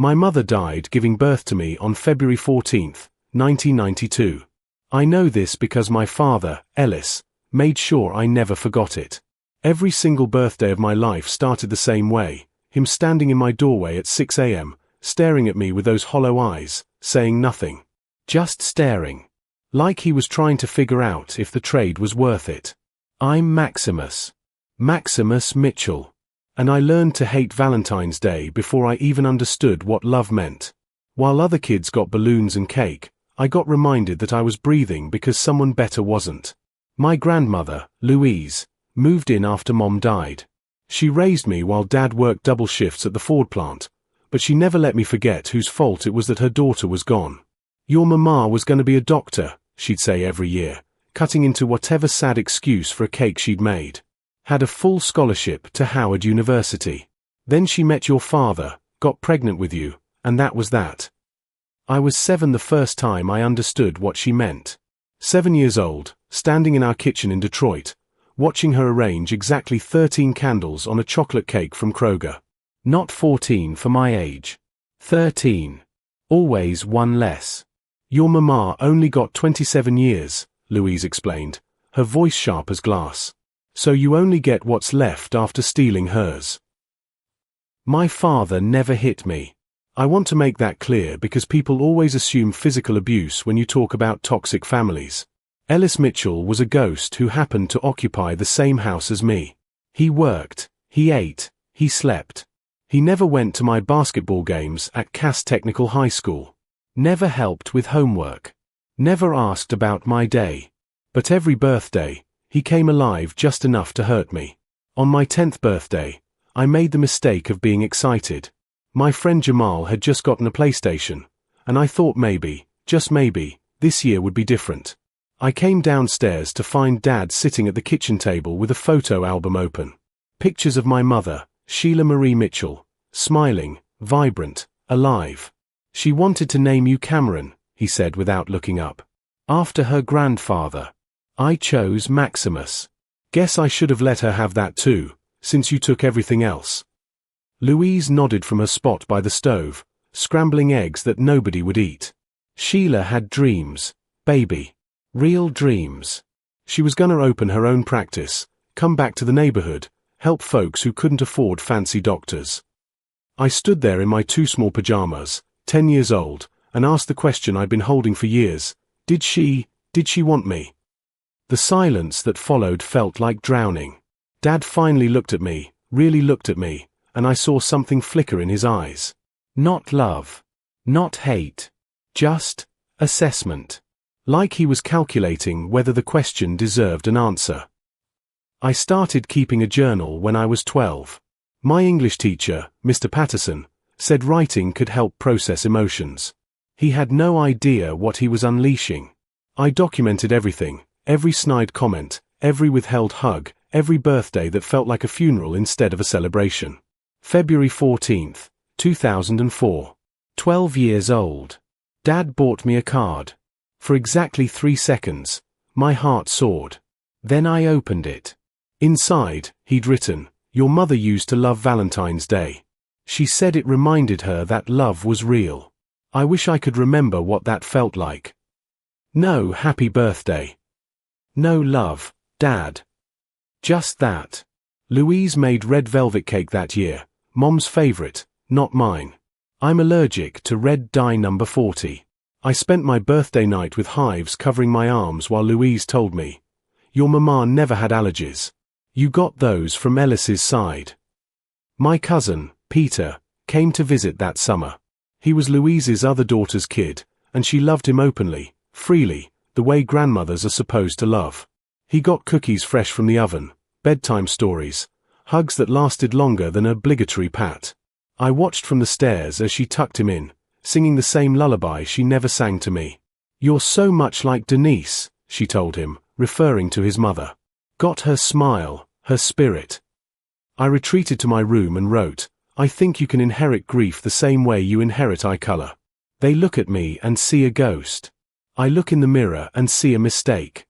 My mother died giving birth to me on February 14, 1992. I know this because my father, Ellis, made sure I never forgot it. Every single birthday of my life started the same way, him standing in my doorway at 6 a.m., staring at me with those hollow eyes, saying nothing. Just staring. Like he was trying to figure out if the trade was worth it. I'm Maximus. Maximus Mitchell. And I learned to hate Valentine's Day before I even understood what love meant. While other kids got balloons and cake, I got reminded that I was breathing because someone better wasn't. My grandmother, Louise, moved in after Mom died. She raised me while Dad worked double shifts at the Ford plant, but she never let me forget whose fault it was that her daughter was gone. Your mama was going to be a doctor, she'd say every year, cutting into whatever sad excuse for a cake she'd made. Had a full scholarship to Howard University. Then she met your father, got pregnant with you, and that was that. I was 7 the first time I understood what she meant. 7 years old, standing in our kitchen in Detroit, watching her arrange exactly 13 candles on a chocolate cake from Kroger. Not 14 for my age. 13. Always one less. Your mama only got 27 years, Louise explained, her voice sharp as glass. So you only get what's left after stealing hers. My father never hit me. I want to make that clear because people always assume physical abuse when you talk about toxic families. Ellis Mitchell was a ghost who happened to occupy the same house as me. He worked, he ate, he slept. He never went to my basketball games at Cass Technical High School. Never helped with homework. Never asked about my day. But every birthday, he came alive just enough to hurt me. On my 10th birthday, I made the mistake of being excited. My friend Jamal had just gotten a PlayStation, and I thought maybe, just maybe, this year would be different. I came downstairs to find Dad sitting at the kitchen table with a photo album open. Pictures of my mother, Sheila Marie Mitchell, smiling, vibrant, alive. She wanted to name you Cameron, he said without looking up. After her grandfather. I chose Maximus. Guess I should have let her have that too, since you took everything else. Louise nodded from her spot by the stove, scrambling eggs that nobody would eat. Sheila had dreams, baby. Real dreams. She was gonna open her own practice, come back to the neighborhood, help folks who couldn't afford fancy doctors. I stood there in my too small pajamas, 10 years old, and asked the question I'd been holding for years. Did she want me? The silence that followed felt like drowning. Dad finally looked at me, really looked at me, and I saw something flicker in his eyes. Not love. Not hate. Just assessment. Like he was calculating whether the question deserved an answer. I started keeping a journal when I was 12. My English teacher, Mr. Patterson, said writing could help process emotions. He had no idea what he was unleashing. I documented everything, every snide comment, every withheld hug, every birthday that felt like a funeral instead of a celebration. February 14, 2004. 12 years old. Dad bought me a card. For exactly 3 seconds, my heart soared. Then I opened it. Inside, he'd written, "Your mother used to love Valentine's Day. She said it reminded her that love was real. I wish I could remember what that felt like. No happy birthday. No love, Dad. Just that." Louise made red velvet cake that year, Mom's favorite, not mine. I'm allergic to red dye number 40. I spent my birthday night with hives covering my arms while Louise told me, "Your mama never had allergies. You got those from Ellis's side." My cousin, Peter, came to visit that summer. He was Louise's other daughter's kid, and she loved him openly, freely, the way grandmothers are supposed to love. He got cookies fresh from the oven, bedtime stories, hugs that lasted longer than an obligatory pat. I watched from the stairs as she tucked him in, singing the same lullaby she never sang to me. "You're so much like Denise," she told him, referring to his mother. Got her smile, her spirit. I retreated to my room and wrote, "I think you can inherit grief the same way you inherit eye color. They look at me and see a ghost. I look in the mirror and see a mistake."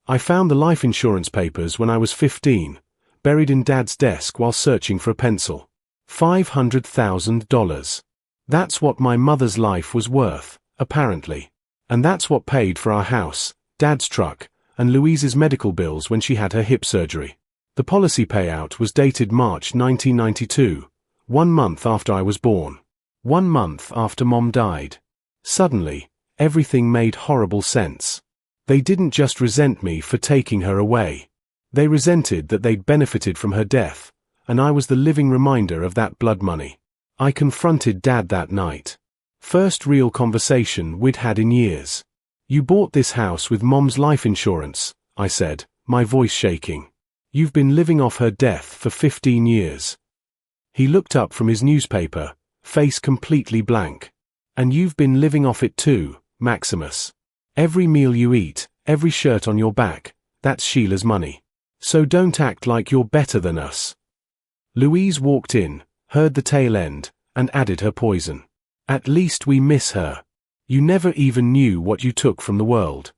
I found the life insurance papers when I was 15, buried in Dad's desk while searching for a pencil. $500,000. That's what my mother's life was worth, apparently. And that's what paid for our house, Dad's truck, and Louise's medical bills when she had her hip surgery. The policy payout was dated March 1992, 1 month after I was born. 1 month after Mom died. Suddenly, everything made horrible sense. They didn't just resent me for taking her away. They resented that they'd benefited from her death, and I was the living reminder of that blood money. I confronted Dad that night. First real conversation we'd had in years. "You bought this house with Mom's life insurance," I said, my voice shaking. "You've been living off her death for 15 years. He looked up from his newspaper, face completely blank. "And you've been living off it too, Maximus. Every meal you eat, every shirt on your back, that's Sheila's money. So don't act like you're better than us." Louise walked in, heard the tail end, and added her poison. "At least we miss her. You never even knew what you took from the world."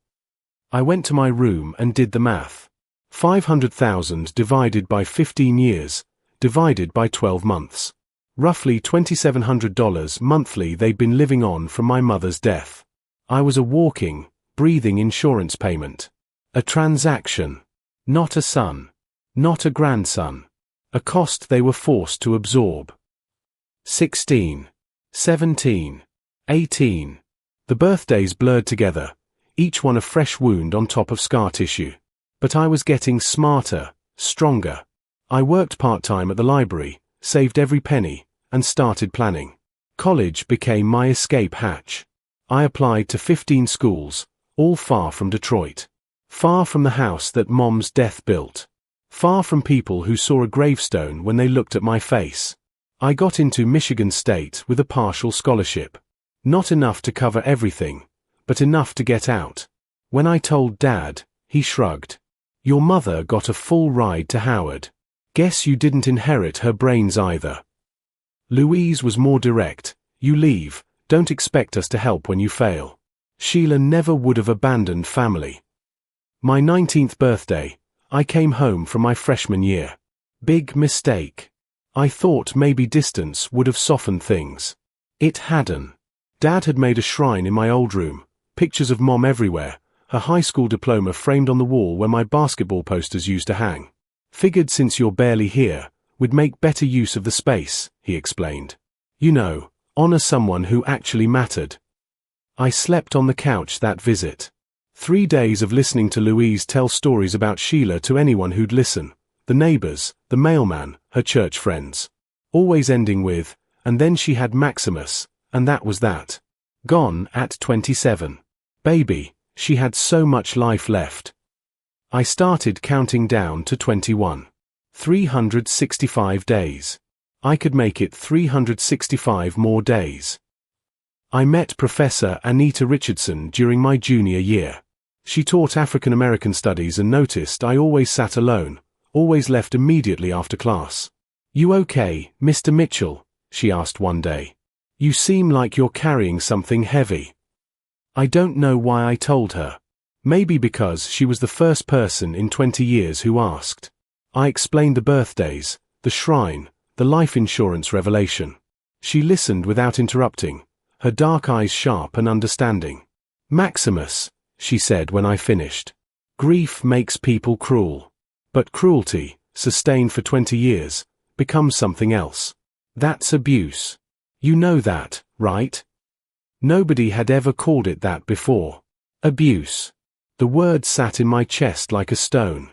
I went to my room and did the math. 500,000 divided by 15 years, divided by 12 months. Roughly $2,700 monthly they'd been living on from my mother's death. I was a walking, breathing insurance payment. A transaction. Not a son. Not a grandson. A cost they were forced to absorb. 16. 17. 18. The birthdays blurred together, each one a fresh wound on top of scar tissue. But I was getting smarter, stronger. I worked part-time at the library, saved every penny, and started planning. College became my escape hatch. I applied to 15 schools, all far from Detroit. Far from the house that Mom's death built. Far from people who saw a gravestone when they looked at my face. I got into Michigan State with a partial scholarship. Not enough to cover everything, but enough to get out. When I told Dad, he shrugged. "Your mother got a full ride to Howard. Guess you didn't inherit her brains either." Louise was more direct. "You leave, don't expect us to help when you fail." Sheila never would have abandoned family. My 19th birthday, I came home from my freshman year. Big mistake. I thought maybe distance would have softened things. It hadn't. Dad had made a shrine in my old room, pictures of Mom everywhere, her high school diploma framed on the wall where my basketball posters used to hang. "Figured since you're barely here, we'd make better use of the space," he explained. "You know, honor someone who actually mattered." I slept on the couch that visit. 3 days of listening to Louise tell stories about Sheila to anyone who'd listen. The neighbors, the mailman, her church friends. Always ending with, "And then she had Maximus, and that was that." Gone at 27. Baby, she had so much life left. I started counting down to 21. 365 days. I could make it 365 more days. I met Professor Anita Richardson during my junior year. She taught African American studies and noticed I always sat alone, always left immediately after class. "You okay, Mr. Mitchell?" she asked one day. "You seem like you're carrying something heavy." I don't know why I told her. Maybe because she was the first person in 20 years who asked. I explained the birthdays, the shrine, the life insurance revelation. She listened without interrupting, her dark eyes sharp and understanding. "Maximus," she said when I finished. "Grief makes people cruel. But cruelty, sustained for 20 years, becomes something else. That's abuse. You know that, right?" Nobody had ever called it that before. Abuse. The word sat in my chest like a stone.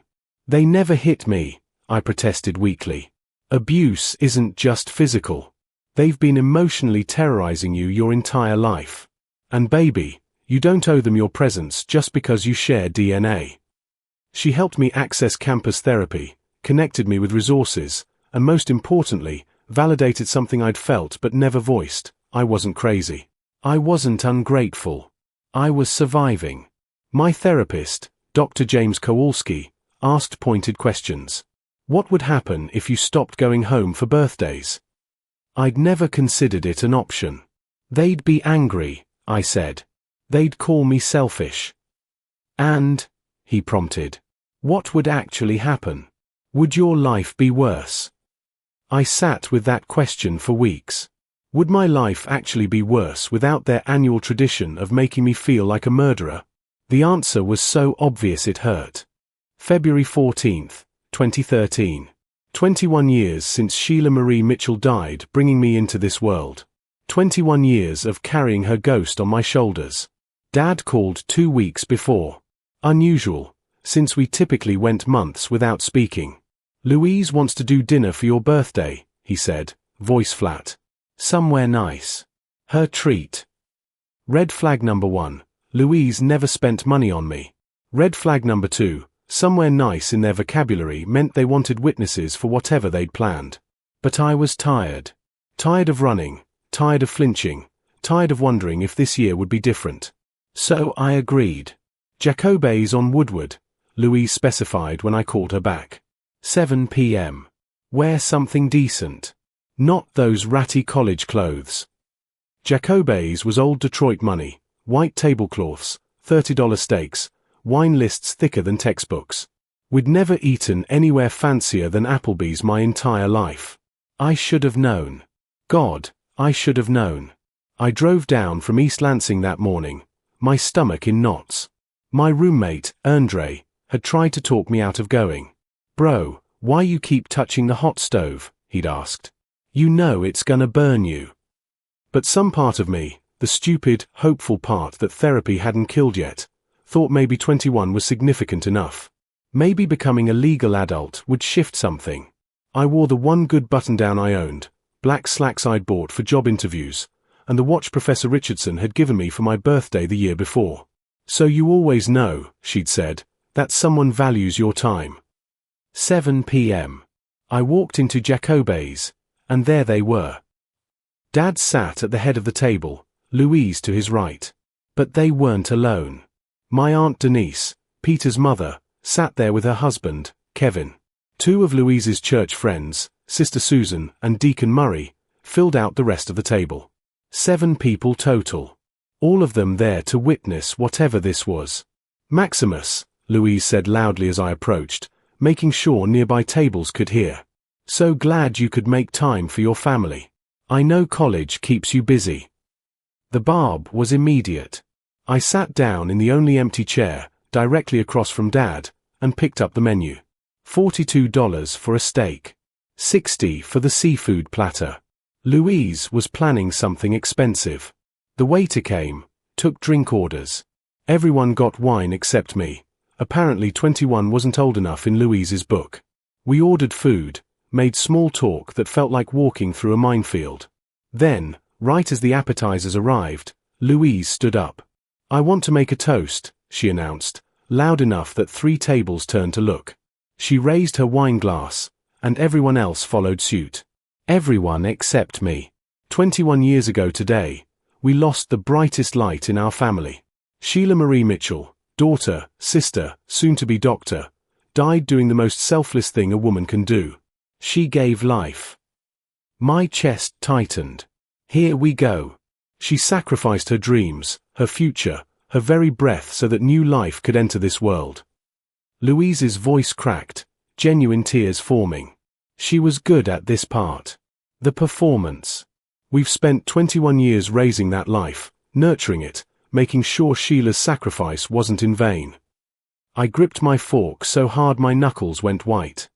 "They never hit me," I protested weakly. "Abuse isn't just physical. They've been emotionally terrorizing you your entire life. And baby, you don't owe them your presence just because you share DNA." She helped me access campus therapy, connected me with resources, and most importantly, validated something I'd felt but never voiced. I wasn't crazy. I wasn't ungrateful. I was surviving. My therapist, Dr. James Kowalski, asked pointed questions. What would happen if you stopped going home for birthdays? I'd never considered it an option. "They'd be angry," I said. "They'd call me selfish." "And," he prompted, "what would actually happen? Would your life be worse?" I sat with that question for weeks. Would my life actually be worse without their annual tradition of making me feel like a murderer? The answer was so obvious it hurt. February 14, 2013. 21 years since Sheila Marie Mitchell died, bringing me into this world. 21 years of carrying her ghost on my shoulders. Dad called 2 weeks before. Unusual, since we typically went months without speaking. Louise wants to do dinner for your birthday, he said, voice flat. Somewhere nice. Her treat. Red flag number 1. Louise never spent money on me. Red flag number 2. Somewhere nice in their vocabulary meant they wanted witnesses for whatever they'd planned. But I was tired. Tired of running, tired of flinching, tired of wondering if this year would be different. So I agreed. Jacobes on Woodward, Louise specified when I called her back. 7 p.m. Wear something decent. Not those ratty college clothes. Jacobes was old Detroit money, white tablecloths, $30 steaks, wine lists thicker than textbooks. We'd never eaten anywhere fancier than Applebee's my entire life. I should have known. God, I should have known. I drove down from East Lansing that morning, my stomach in knots. My roommate, Andre, had tried to talk me out of going. Bro, why you keep touching the hot stove? He'd asked. You know it's gonna burn you. But some part of me, the stupid, hopeful part that therapy hadn't killed yet, thought maybe 21 was significant enough. Maybe becoming a legal adult would shift something. I wore the one good button-down I owned, black slacks I'd bought for job interviews, and the watch Professor Richardson had given me for my birthday the year before. So you always know, she'd said, that someone values your time. 7 p.m. I walked into Jacobes, and there they were. Dad sat at the head of the table, Louise to his right. But they weren't alone. My Aunt Denise, Peter's mother, sat there with her husband, Kevin. 2 of Louise's church friends, Sister Susan and Deacon Murray, filled out the rest of the table. 7 people total. All of them there to witness whatever this was. Maximus, Louise said loudly as I approached, making sure nearby tables could hear. So glad you could make time for your family. I know college keeps you busy. The barb was immediate. I sat down in the only empty chair, directly across from Dad, and picked up the menu. $42 for a steak. $60 for the seafood platter. Louise was planning something expensive. The waiter came, took drink orders. Everyone got wine except me. Apparently 21 wasn't old enough in Louise's book. We ordered food, made small talk that felt like walking through a minefield. Then, right as the appetizers arrived, Louise stood up. I want to make a toast, she announced, loud enough that 3 tables turned to look. She raised her wine glass, and everyone else followed suit. Everyone except me. 21 years ago today, we lost the brightest light in our family. Sheila Marie Mitchell, daughter, sister, soon-to-be doctor, died doing the most selfless thing a woman can do. She gave life. My chest tightened. Here we go. She sacrificed her dreams, her future, her very breath so that new life could enter this world. Louise's voice cracked, genuine tears forming. She was good at this part. The performance. We've spent 21 years raising that life, nurturing it, making sure Sheila's sacrifice wasn't in vain. I gripped my fork so hard my knuckles went white.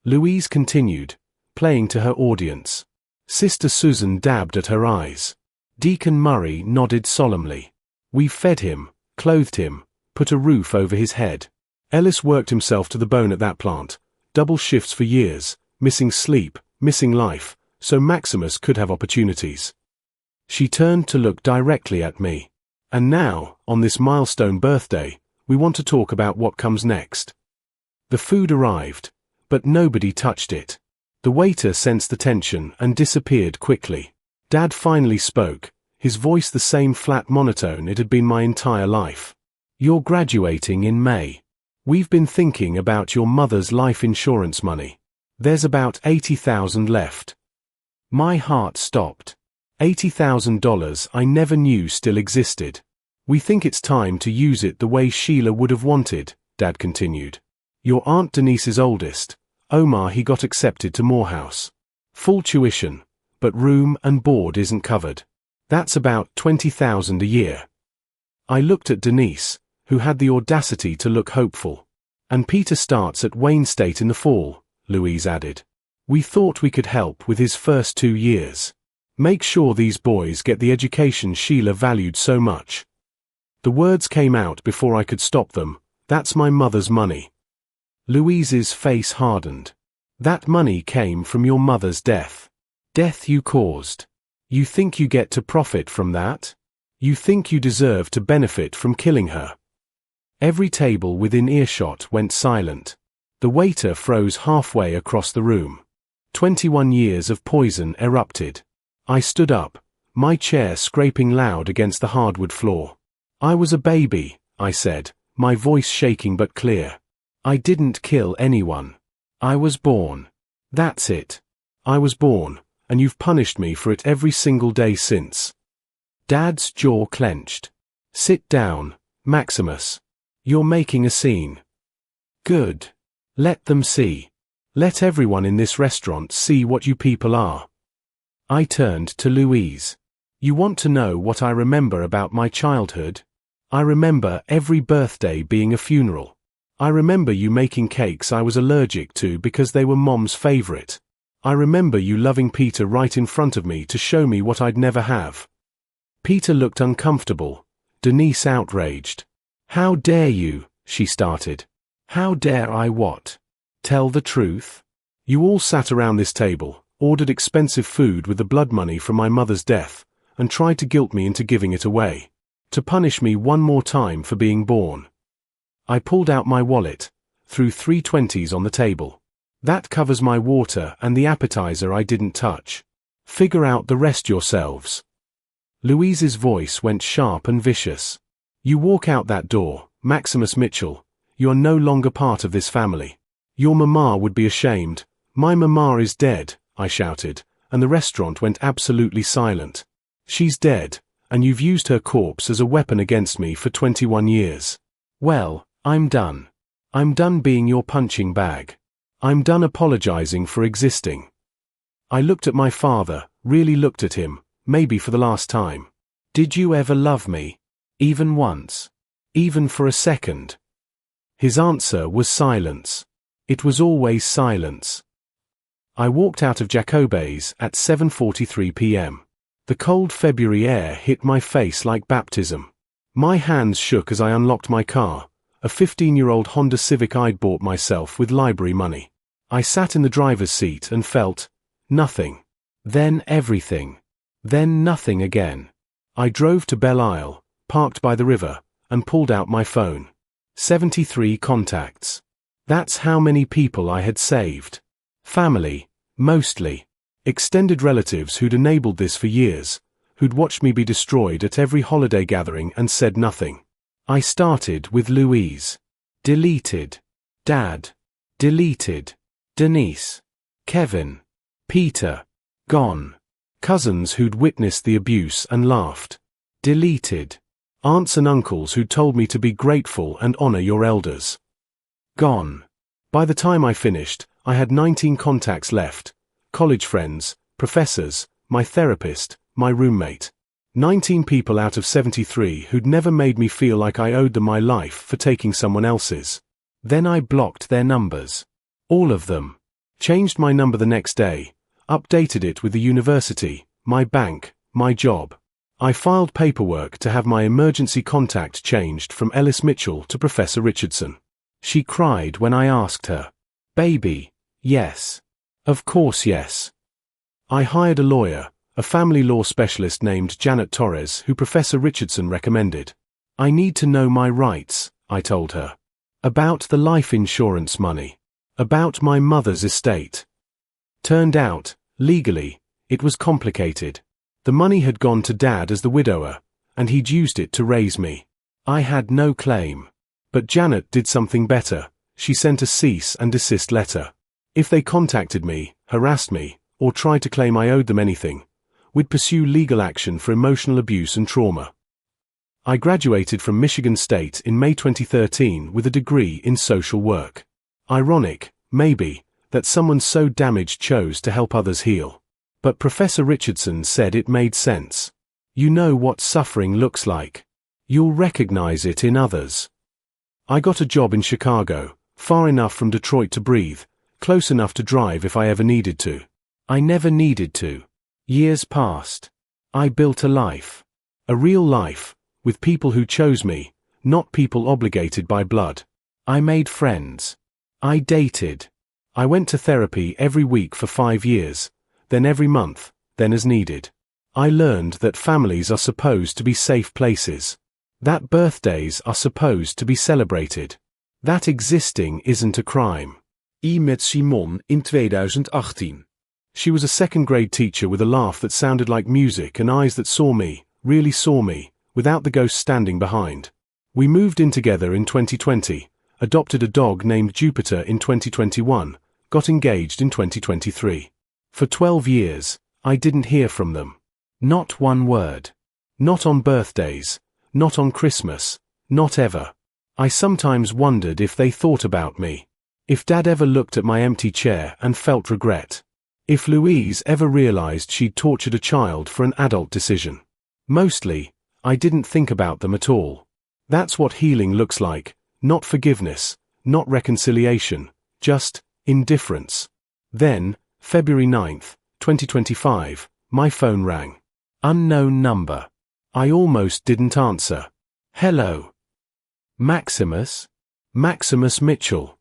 Louise continued, playing to her audience. Sister Susan dabbed at her eyes. Deacon Murray nodded solemnly. We fed him, clothed him, put a roof over his head. Ellis worked himself to the bone at that plant, double shifts for years, missing sleep, missing life, so Maximus could have opportunities. She turned to look directly at me. And now, on this milestone birthday, we want to talk about what comes next. The food arrived, but nobody touched it. The waiter sensed the tension and disappeared quickly. Dad finally spoke, his voice the same flat monotone it had been my entire life. You're graduating in May. We've been thinking about your mother's life insurance money. There's about $80,000 left. My heart stopped. $80,000 I never knew still existed. We think it's time to use it the way Sheila would have wanted, Dad continued. Your Aunt Denise's oldest, Omar, he got accepted to Morehouse. Full tuition, but room and board isn't covered. That's about 20,000 a year. I looked at Denise, who had the audacity to look hopeful. And Peter starts at Wayne State in the fall, Louise added. We thought we could help with his first 2 years. Make sure these boys get the education Sheila valued so much. The words came out before I could stop them. That's my mother's money. Louise's face hardened. That money came from your mother's death. Death you caused. You think you get to profit from that? You think you deserve to benefit from killing her? Every table within earshot went silent. The waiter froze halfway across the room. 21 years of poison erupted. I stood up, my chair scraping loud against the hardwood floor. I was a baby, I said, my voice shaking but clear. I didn't kill anyone. I was born. That's it. I was born, and you've punished me for it every single day since. Dad's jaw clenched. Sit down, Maximus. You're making a scene. Good. Let them see. Let everyone in this restaurant see what you people are. I turned to Louise. You want to know what I remember about my childhood? I remember every birthday being a funeral. I remember you making cakes I was allergic to because they were Mom's favorite. I remember you loving Peter right in front of me to show me what I'd never have. Peter looked uncomfortable. Denise outraged. How dare you, she started. How dare I what? Tell the truth? You all sat around this table, ordered expensive food with the blood money from my mother's death, and tried to guilt me into giving it away. To punish me one more time for being born. I pulled out my wallet, threw 3 20s on the table. That covers my water and the appetizer I didn't touch. Figure out the rest yourselves. Louise's voice went sharp and vicious. You walk out that door, Maximus Mitchell. You are no longer part of this family. Your mama would be ashamed. My mama is dead, I shouted, and the restaurant went absolutely silent. She's dead, and you've used her corpse as a weapon against me for 21 years. Well, I'm done. I'm done being your punching bag. I'm done apologizing for existing. I looked at my father, really looked at him, maybe for the last time. Did you ever love me? Even once? Even for a second? His answer was silence. It was always silence. I walked out of Jacobe's at 7:43 p.m. The cold February air hit my face like baptism. My hands shook as I unlocked my car, a 15-year-old Honda Civic I'd bought myself with library money. I sat in the driver's seat and felt nothing. Then everything. Then nothing again. I drove to Belle Isle, parked by the river, and pulled out my phone. 73 contacts. That's how many people I had saved. Family, mostly. Extended relatives who'd enabled this for years, who'd watched me be destroyed at every holiday gathering and said nothing. I started with Louise. Deleted. Dad. Deleted. Denise. Kevin. Peter. Gone. Cousins who'd witnessed the abuse and laughed. Deleted. Aunts and uncles who told me to be grateful and honor your elders. Gone. By the time I finished, I had 19 contacts left. College friends, professors, my therapist, my roommate. 19 people out of 73 who'd never made me feel like I owed them my life for taking someone else's. Then I blocked their numbers. All of them. Changed my number the next day. Updated it with the university, my bank, my job. I filed paperwork to have my emergency contact changed from Ellis Mitchell to Professor Richardson. She cried when I asked her. Baby, yes. Of course yes. I hired a lawyer, a family law specialist named Janet Torres, who Professor Richardson recommended. I need to know my rights, I told her. About the life insurance money. About my mother's estate. Turned out, legally, it was complicated. The money had gone to Dad as the widower, and he'd used it to raise me. I had no claim. But Janet did something better. She sent a cease and desist letter. If they contacted me, harassed me, or tried to claim I owed them anything, we'd pursue legal action for emotional abuse and trauma. I graduated from Michigan State in May 2013 with a degree in social work. Ironic, maybe, that someone so damaged chose to help others heal. But Professor Richardson said it made sense. You know what suffering looks like. You'll recognize it in others. I got a job in Chicago, far enough from Detroit to breathe, close enough to drive if I ever needed to. I never needed to. Years passed. I built a life. A real life, with people who chose me, not people obligated by blood. I made friends. I dated. I went to therapy every week for 5 years, then every month, then as needed. I learned that families are supposed to be safe places. That birthdays are supposed to be celebrated. That existing isn't a crime. Met Simon in 2018. She was a second-grade teacher with a laugh that sounded like music and eyes that saw me, really saw me, without the ghost standing behind. We moved in together in 2020, adopted a dog named Jupiter in 2021, got engaged in 2023. For 12 years, I didn't hear from them. Not one word. Not on birthdays, not on Christmas, not ever. I sometimes wondered if they thought about me. If Dad ever looked at my empty chair and felt regret. If Louise ever realized she'd tortured a child for an adult decision. Mostly, I didn't think about them at all. That's what healing looks like, not forgiveness, not reconciliation, just indifference. Then, February 9th, 2025, my phone rang. Unknown number. I almost didn't answer. Hello. Maximus? Maximus Mitchell.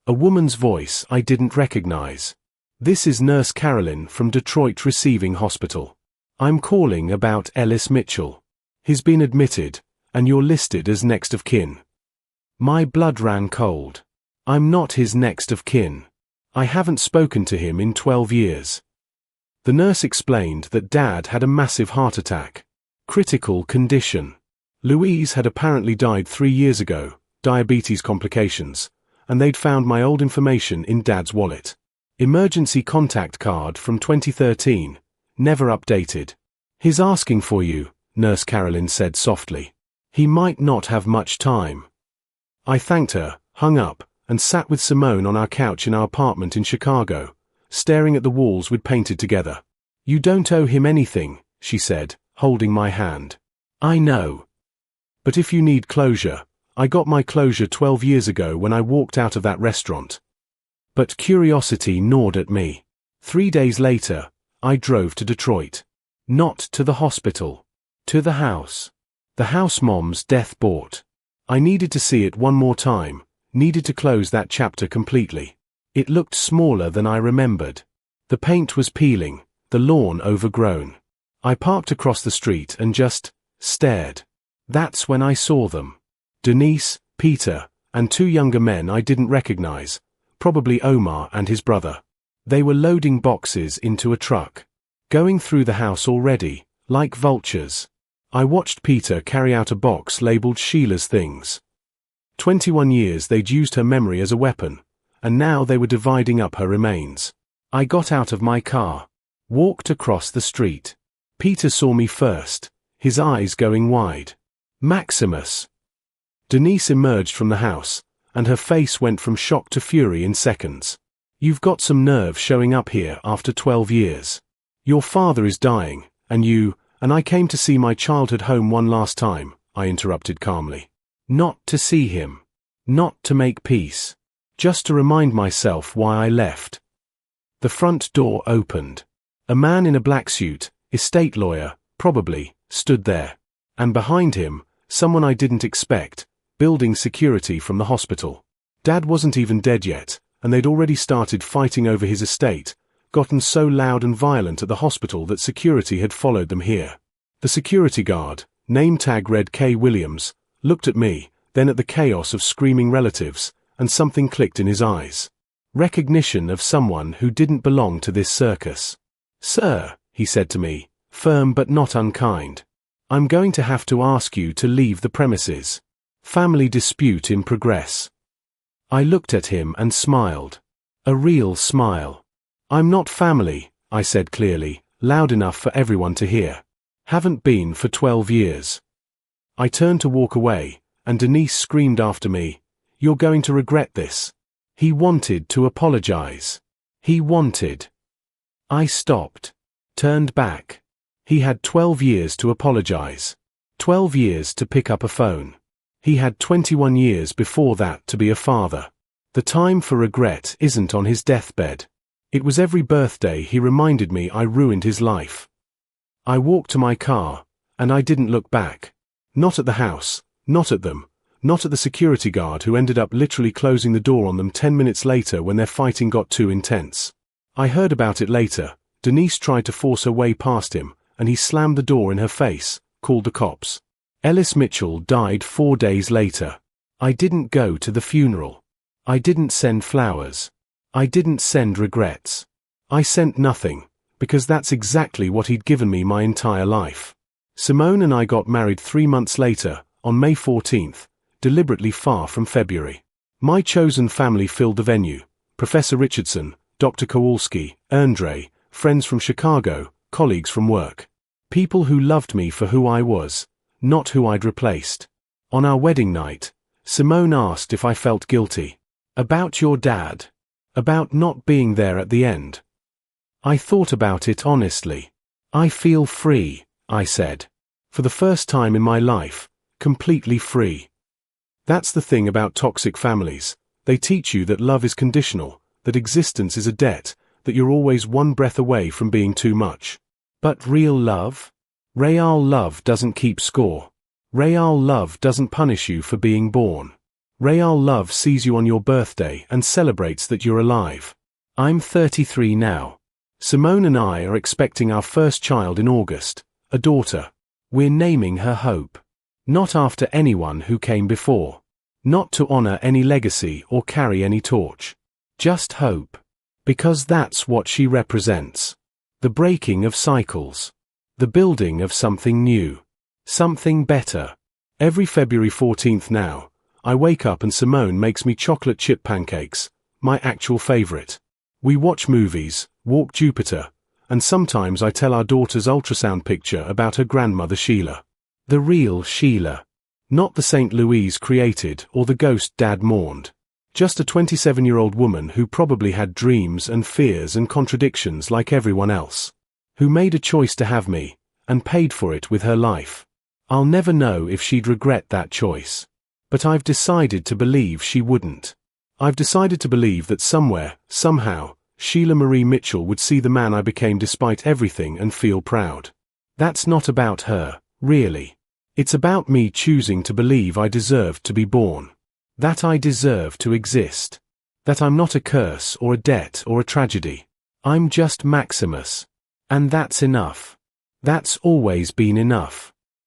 A woman's voice I didn't recognize. This is Nurse Carolyn from Detroit Receiving Hospital. I'm calling about Ellis Mitchell. He's been admitted, and you're listed as next of kin. My blood ran cold. I'm not his next of kin. I haven't spoken to him in 12 years. The nurse explained that Dad had a massive heart attack. Critical condition. Louise had apparently died 3 years ago, diabetes complications, and they'd found my old information in Dad's wallet. Emergency contact card from 2013, never updated. He's asking for you, Nurse Carolyn said softly. He might not have much time. I thanked her, hung up, and sat with Simone on our couch in our apartment in Chicago, staring at the walls we'd painted together. You don't owe him anything, she said, holding my hand. I know. But if you need closure, I got my closure 12 years ago when I walked out of that restaurant. But curiosity gnawed at me. 3 days later, I drove to Detroit. Not to the hospital. To the house. The house Mom's death bought. I needed to see it one more time, needed to close that chapter completely. It looked smaller than I remembered. The paint was peeling, the lawn overgrown. I parked across the street and just stared. That's when I saw them. Denise, Peter, and 2 younger men I didn't recognize, probably Omar and his brother. They were loading boxes into a truck. Going through the house already, like vultures. I watched Peter carry out a box labeled Sheila's things. 21 years they'd used her memory as a weapon, and now they were dividing up her remains. I got out of my car. Walked across the street. Peter saw me first, his eyes going wide. Maximus. Denise emerged from the house, and her face went from shock to fury in seconds. You've got some nerve showing up here after 12 years. Your father is dying, and I came to see my childhood home one last time, I interrupted calmly. Not to see him. Not to make peace. Just to remind myself why I left. The front door opened. A man in a black suit, estate lawyer, probably, stood there. And behind him, someone I didn't expect, building security from the hospital. Dad wasn't even dead yet, and they'd already started fighting over his estate, gotten so loud and violent at the hospital that security had followed them here. The security guard, name tag read K. Williams, looked at me, then at the chaos of screaming relatives, and something clicked in his eyes. Recognition of someone who didn't belong to this circus. Sir, he said to me, firm but not unkind. I'm going to have to ask you to leave the premises. Family dispute in progress. I looked at him and smiled. A real smile. I'm not family, I said clearly, loud enough for everyone to hear. Haven't been for 12 years. I turned to walk away, and Denise screamed after me, You're going to regret this. He wanted to apologize. He wanted. I stopped. Turned back. He had 12 years to apologize. 12 years to pick up a phone. He had 21 years before that to be a father. The time for regret isn't on his deathbed. It was every birthday he reminded me I ruined his life. I walked to my car, and I didn't look back. Not at the house, not at them, not at the security guard who ended up literally closing the door on them 10 minutes later when their fighting got too intense. I heard about it later. Denise tried to force her way past him, and he slammed the door in her face, called the cops. Ellis Mitchell died 4 days later. I didn't go to the funeral. I didn't send flowers. I didn't send regrets. I sent nothing, because that's exactly what he'd given me my entire life. Simone and I got married 3 months later, on May 14th, deliberately far from February. My chosen family filled the venue: Professor Richardson, Dr. Kowalski, Andre, friends from Chicago, colleagues from work. People who loved me for who I was, not who I'd replaced. On our wedding night, Simone asked if I felt guilty. About your dad. About not being there at the end. I thought about it honestly. I feel free, I said. For the first time in my life, completely free. That's the thing about toxic families. They teach you that love is conditional, that existence is a debt, that you're always one breath away from being too much. But real love? Real love doesn't keep score. Real love doesn't punish you for being born. Real love sees you on your birthday and celebrates that you're alive. I'm 33 now. Simone and I are expecting our first child in August, a daughter. We're naming her Hope. Not after anyone who came before. Not to honor any legacy or carry any torch. Just hope. Because that's what she represents. The breaking of cycles. The building of something new. Something better. Every February 14th now, I wake up and Simone makes me chocolate chip pancakes, my actual favorite. We watch movies, walk Jupiter, and sometimes I tell our daughter's ultrasound picture about her grandmother Sheila. The real Sheila. Not the St. Louise created or the ghost Dad mourned. Just a 27-year-old woman who probably had dreams and fears and contradictions like everyone else. Who made a choice to have me, and paid for it with her life. I'll never know if she'd regret that choice. But I've decided to believe she wouldn't. I've decided to believe that somewhere, somehow, Sheila Marie Mitchell would see the man I became despite everything and feel proud. That's not about her, really. It's about me choosing to believe I deserved to be born. That I deserve to exist. That I'm not a curse or a debt or a tragedy. I'm just Maximus. And that's enough. That's always been enough.